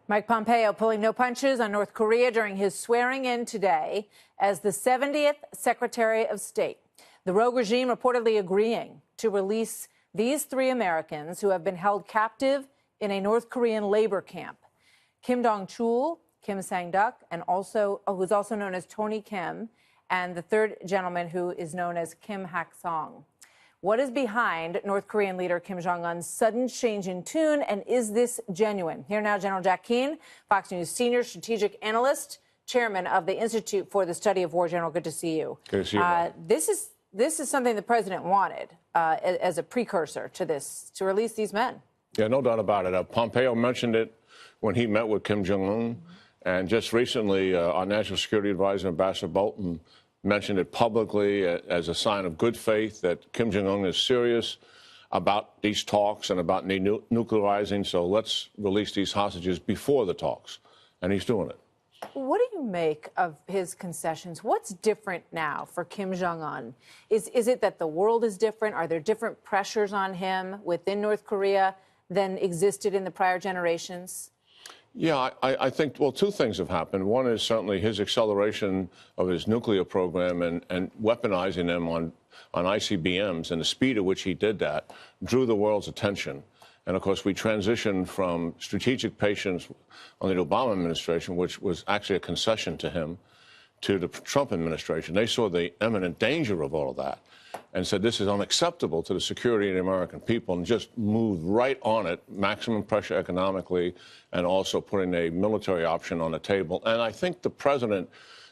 Mike Pompeo pulling no punches on North Korea during his swearing-in today as the 70th Secretary of State. The rogue regime reportedly agreeing to release these three Americans who have been held captive in a North Korean labor camp. Kim Dong-chul, Kim Sang-duk, and who's also known as Tony Kim, and the third gentleman who is known as Kim Hak-song. What is behind North Korean leader Kim Jong-un's sudden change in tune, and is this genuine? Here now, General Jack Keane, Fox News senior strategic analyst, chairman of the Institute for the Study of War. General, good to see you. Good to see you. This is something the president wanted as a precursor to this, to release these men. Yeah, no doubt about it. Pompeo mentioned it when he met with Kim Jong-un, and just recently, our National Security Advisor, Ambassador Bolton, mentioned it publicly as a sign of good faith that Kim Jong-un is serious about these talks and about nuclearizing. So let's release these hostages before the talks. And he's doing it. What do you make of his concessions? What's different now for Kim Jong-un? Is it that the world is different? Are there different pressures on him within North Korea than existed in the prior generations? Yeah, I think, well, two things have happened. One is certainly his acceleration of his nuclear program and weaponizing them on ICBMs, and the speed at which he did that drew the world's attention. And, of course, we transitioned from strategic patience under the Obama administration, which was actually a concession to him, to the Trump administration. They saw the imminent danger of all of that and said this is unacceptable to the security of the American people, and just moved right on it, maximum pressure economically, and also putting a military option on the table. And I think the president,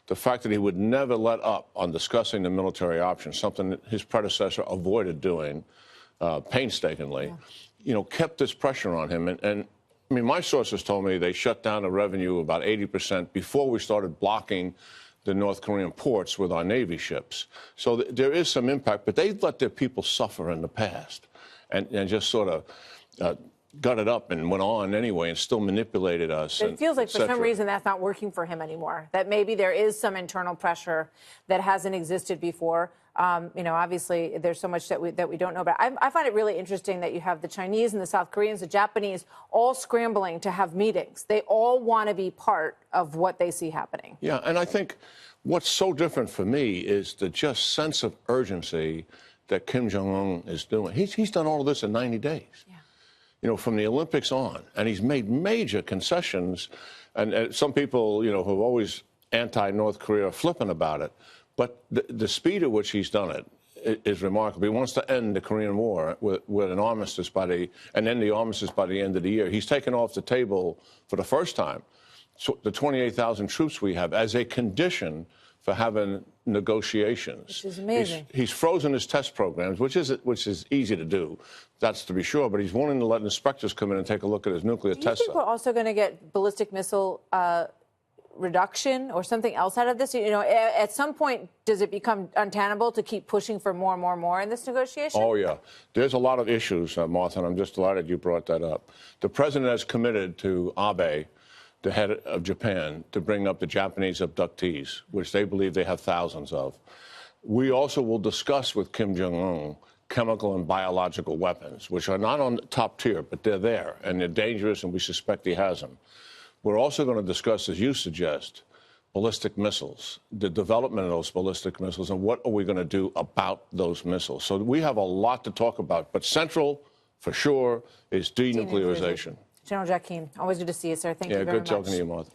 the fact that he would never let up on discussing the military option, something that his predecessor avoided doing painstakingly, kept this pressure on him. And I mean, my sources told me they shut down the revenue about 80% before we started blocking the North Korean ports with our Navy ships. So there is some impact, but they've let their people suffer in the past and just sort of got it up and went on anyway and still manipulated us. It feels like for some reason that's not working for him anymore, that maybe there is some internal pressure that hasn't existed before. Obviously, there's so much that we don't know about. I find it really interesting that you have the Chinese and the South Koreans, the Japanese, all scrambling to have meetings. They all want to be part of what they see happening. Yeah, and I think what's so different for me is the just sense of urgency that Kim Jong-un is doing. He's done all of this in 90 days. Yeah. From the Olympics on, and he's made major concessions. And some people, who are always anti-North Korea are flippant about it. But the speed at which he's done it is remarkable. He wants to end the Korean War with an armistice and end the armistice by the end of the year. He's taken off the table for the first time the 28,000 troops we have as a condition for having negotiations. Which is amazing. He's frozen his test programs, which is easy to do. That's to be sure. But he's willing to let inspectors come in and take a look at his nuclear test. Do you think we're also going to get ballistic missile reduction or something else out of this? At some point, does it become untenable to keep pushing for more and more and more in this negotiation? Oh, yeah. There's a lot of issues, Martha, and I'm just delighted you brought that up. The president has committed to Abe, the head of Japan, to bring up the Japanese abductees, which they believe they have thousands of. We also will discuss with Kim Jong-un chemical and biological weapons, which are not on the top tier, but they're there, and they're dangerous, and we suspect he has them. We're also going to discuss, as you suggest, ballistic missiles, the development of those ballistic missiles, and what are we going to do about those missiles. So we have a lot to talk about, but central, for sure, is denuclearization. General Jack Keane, always good to see you, sir. Thank you very much. Yeah, good talking to you, Martha.